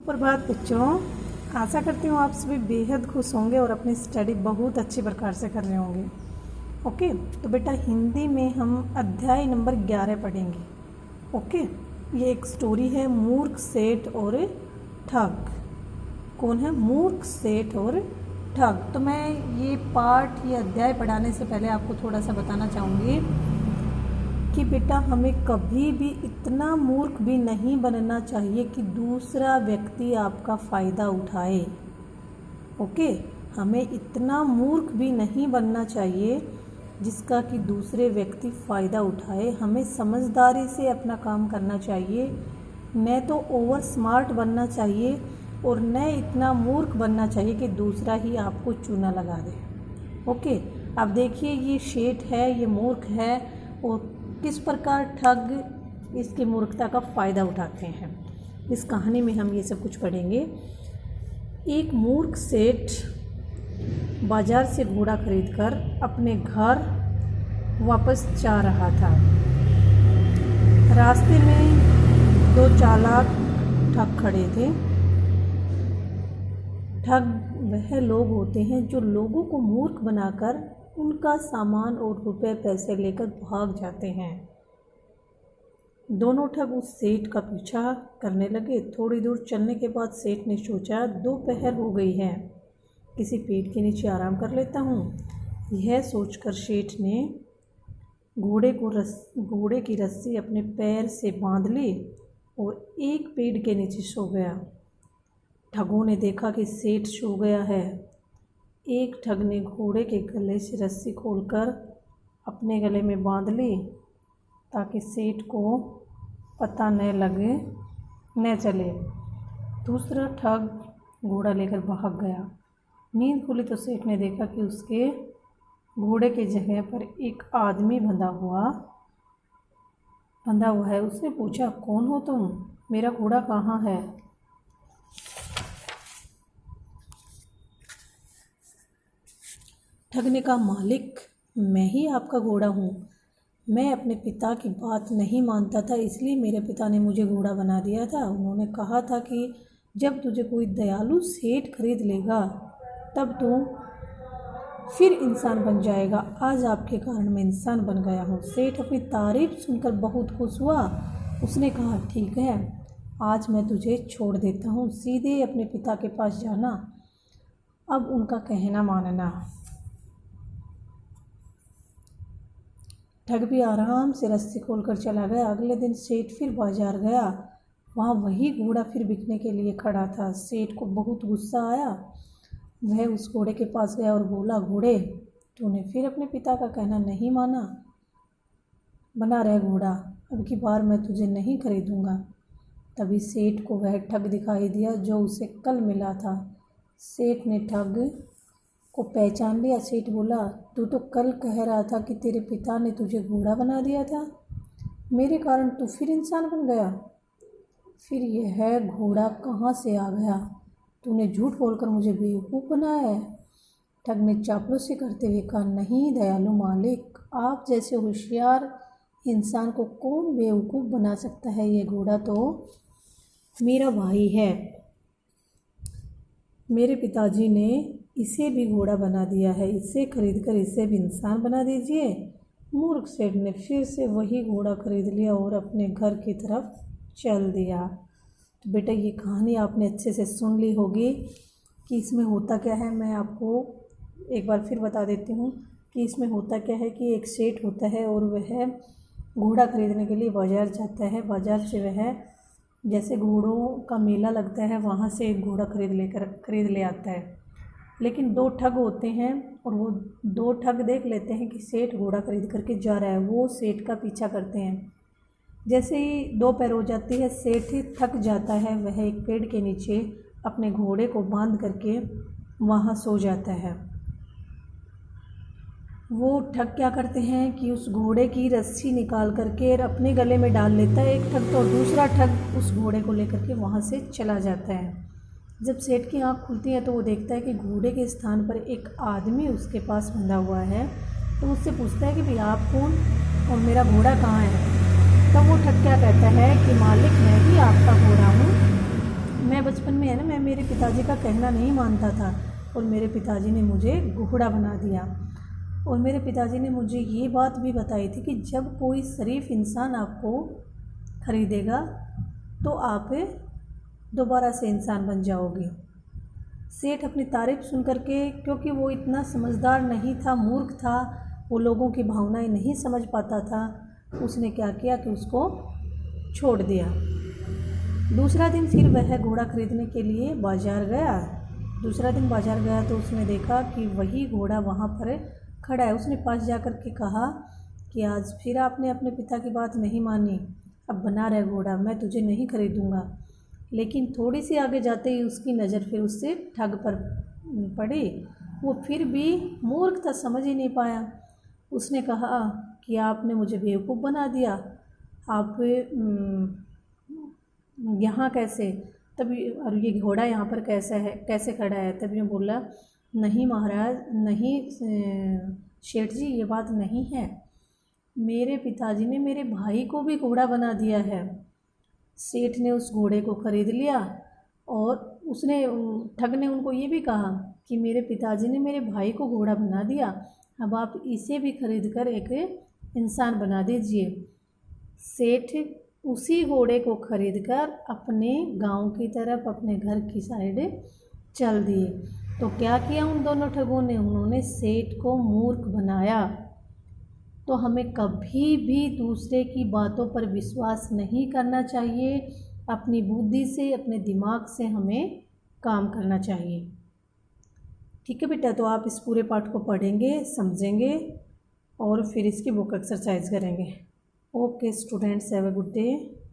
प्रभात बच्चों, आशा करती हूँ आप सभी बेहद खुश होंगे और अपनी स्टडी बहुत अच्छी प्रकार से कर रहे होंगे। ओके, तो बेटा हिंदी में हम अध्याय नंबर 11 पढ़ेंगे। ओके, ये एक स्टोरी है मूर्ख सेठ और ठग। कौन है? मूर्ख सेठ और ठग। तो मैं ये अध्याय पढ़ाने से पहले आपको थोड़ा सा बताना चाहूँगी कि बेटा हमें कभी भी इतना मूर्ख भी नहीं बनना चाहिए कि दूसरा व्यक्ति आपका फ़ायदा उठाए। ओके, हमें इतना मूर्ख भी नहीं बनना चाहिए जिसका कि दूसरे व्यक्ति फ़ायदा उठाए। हमें समझदारी से अपना काम करना चाहिए, न तो ओवर स्मार्ट बनना चाहिए और न इतना मूर्ख बनना चाहिए कि दूसरा ही आपको चूना लगा दे। ओके, अब देखिए ये सेठ है, ये मूर्ख है और किस प्रकार ठग इसकी मूर्खता का फ़ायदा उठाते हैं। इस कहानी में हम ये सब कुछ पढ़ेंगे। एक मूर्ख सेठ बाज़ार से घोड़ा खरीदकर अपने घर वापस जा रहा था। रास्ते में दो चालाक ठग खड़े थे। ठग वह लोग होते हैं जो लोगों को मूर्ख बनाकर उनका सामान और रुपए पैसे लेकर भाग जाते हैं। दोनों ठग उस सेठ का पीछा करने लगे। थोड़ी दूर चलने के बाद सेठ ने सोचा, दोपहर हो गई है, किसी पेड़ के नीचे आराम कर लेता हूँ। यह सोचकर सेठ ने घोड़े की रस्सी अपने पैर से बांध ली और एक पेड़ के नीचे सो गया। ठगों ने देखा कि सेठ सो गया है। एक ठग ने घोड़े के गले से रस्सी खोलकर अपने गले में बांध ली ताकि सेठ को पता न चले। दूसरा ठग घोड़ा लेकर भाग गया। नींद खुली तो सेठ ने देखा कि उसके घोड़े के जगह पर एक आदमी बंधा हुआ है। उसने पूछा, कौन हो तुम? मेरा घोड़ा कहाँ है? ठग ने कहा, मालिक, मैं ही आपका घोड़ा हूँ। मैं अपने पिता की बात नहीं मानता था, इसलिए मेरे पिता ने मुझे घोड़ा बना दिया था। उन्होंने कहा था कि जब तुझे कोई दयालु सेठ खरीद लेगा तब तू फिर इंसान बन जाएगा। आज आपके कारण मैं इंसान बन गया हूँ। सेठ अपनी तारीफ सुनकर बहुत खुश हुआ। उसने कहा, ठीक है, आज मैं तुझे छोड़ देता हूँ, सीधे अपने पिता के पास जाना, अब उनका कहना मानना। ठग भी आराम से रस्सी खोलकर चला गया। अगले दिन सेठ फिर बाजार गया। वहाँ वही घोड़ा फिर बिकने के लिए खड़ा था। सेठ को बहुत गुस्सा आया। वह उस घोड़े के पास गया और बोला, घोड़े, तूने फिर अपने पिता का कहना नहीं माना। बना रह घोड़ा, अब की बार मैं तुझे नहीं खरीदूंगा। तभी सेठ को वह ठग दिखाई दिया जो उसे कल मिला था। सेठ ने ठग को पहचान लिया। सेठ बोला, तू तो कल कह रहा था कि तेरे पिता ने तुझे घोड़ा बना दिया था, मेरे कारण तू फिर इंसान बन गया। फिर यह घोड़ा कहाँ से आ गया? तूने झूठ बोलकर मुझे बेवकूफ़ बनाया है। ठग ने चापलूसी करते हुए कहा, नहीं दयालु मालिक, आप जैसे होशियार इंसान को कौन बेवकूफ़ बना सकता है? ये घोड़ा तो मेरा भाई है। मेरे पिताजी ने इसे भी घोड़ा बना दिया है, इसे खरीदकर इसे भी इंसान बना दीजिए। मूर्ख सेठ ने फिर से वही घोड़ा खरीद लिया और अपने घर की तरफ चल दिया। तो बेटा ये कहानी आपने अच्छे से सुन ली होगी कि इसमें होता क्या है। मैं आपको एक बार फिर बता देती हूँ कि इसमें होता क्या है कि एक सेठ होता है और वह घोड़ा खरीदने के लिए बाज़ार जाता है। बाज़ार से वह जैसे घोड़ों का मेला लगता है, वहाँ से एक घोड़ा खरीद ले आता है। लेकिन दो ठग होते हैं और वो दो ठग देख लेते हैं कि सेठ घोड़ा खरीद करके जा रहा है। वो सेठ का पीछा करते हैं। जैसे ही दोपहर हो जाती है, सेठ ही थक जाता है। वह एक पेड़ के नीचे अपने घोड़े को बांध करके वहाँ सो जाता है। वो ठग क्या करते हैं कि उस घोड़े की रस्सी निकाल करके अपने गले में डाल लेता है एक ठग, तो दूसरा ठग उस घोड़े को लेकर के वहाँ से चला जाता है। जब सेठ की आँख खुलती है तो वो देखता है कि घोड़े के स्थान पर एक आदमी उसके पास बंधा हुआ है। तो उससे पूछता है कि भाई आप कौन और मेरा घोड़ा कहाँ है? तब वो ठग क्या कहता है कि मालिक, मैं ही आपका घोड़ा हूँ, मैं बचपन में है ना, मैं मेरे पिताजी का कहना नहीं मानता था और मेरे पिताजी ने मुझे घोड़ा बना दिया। और मेरे पिताजी ने मुझे ये बात भी बताई थी कि जब कोई शरीफ इंसान आपको ख़रीदेगा तो आप दोबारा से इंसान बन जाओगे। सेठ अपनी तारीफ़ सुन करके, क्योंकि वो इतना समझदार नहीं था, मूर्ख था, वो लोगों की भावनाएं नहीं समझ पाता था, उसने क्या किया कि उसको छोड़ दिया। दूसरा दिन फिर वह घोड़ा खरीदने के लिए बाज़ार गया। दूसरा दिन बाज़ार गया तो उसने देखा कि वही घोड़ा वहाँ पर खड़ा है। उसने पास जा कर के कहा कि आज फिर आपने अपने पिता की बात नहीं मानी, अब बना रहे घोड़ा, मैं तुझे नहीं खरीदूँगा। लेकिन थोड़ी सी आगे जाते ही उसकी नज़र फिर उससे ठग पर पड़ी। वो फिर भी मूर्ख था, समझ ही नहीं पाया। उसने कहा कि आपने मुझे बेवकूफ़ बना दिया, आप यहाँ कैसे, तभी, और ये घोड़ा यहाँ पर कैसे है, कैसे खड़ा है। तभी मैं बोला, नहीं महाराज, नहीं शेठ जी, ये बात नहीं है, मेरे पिताजी ने मेरे भाई को भी घोड़ा बना दिया है। सेठ ने उस घोड़े को ख़रीद लिया और उसने, ठग ने उनको ये भी कहा कि मेरे पिताजी ने मेरे भाई को घोड़ा बना दिया, अब आप इसे भी खरीद कर एक इंसान बना दीजिए। सेठ उसी घोड़े को खरीदकर अपने गांव की तरफ, अपने घर की साइड चल दिए। तो क्या किया उन दोनों ठगों ने, उन्होंने सेठ को मूर्ख बनाया। तो हमें कभी भी दूसरे की बातों पर विश्वास नहीं करना चाहिए, अपनी बुद्धि से, अपने दिमाग से हमें काम करना चाहिए। ठीक है बेटा, तो आप इस पूरे पाठ को पढ़ेंगे, समझेंगे और फिर इसकी बुक एक्सरसाइज करेंगे। Okay students, have a good day.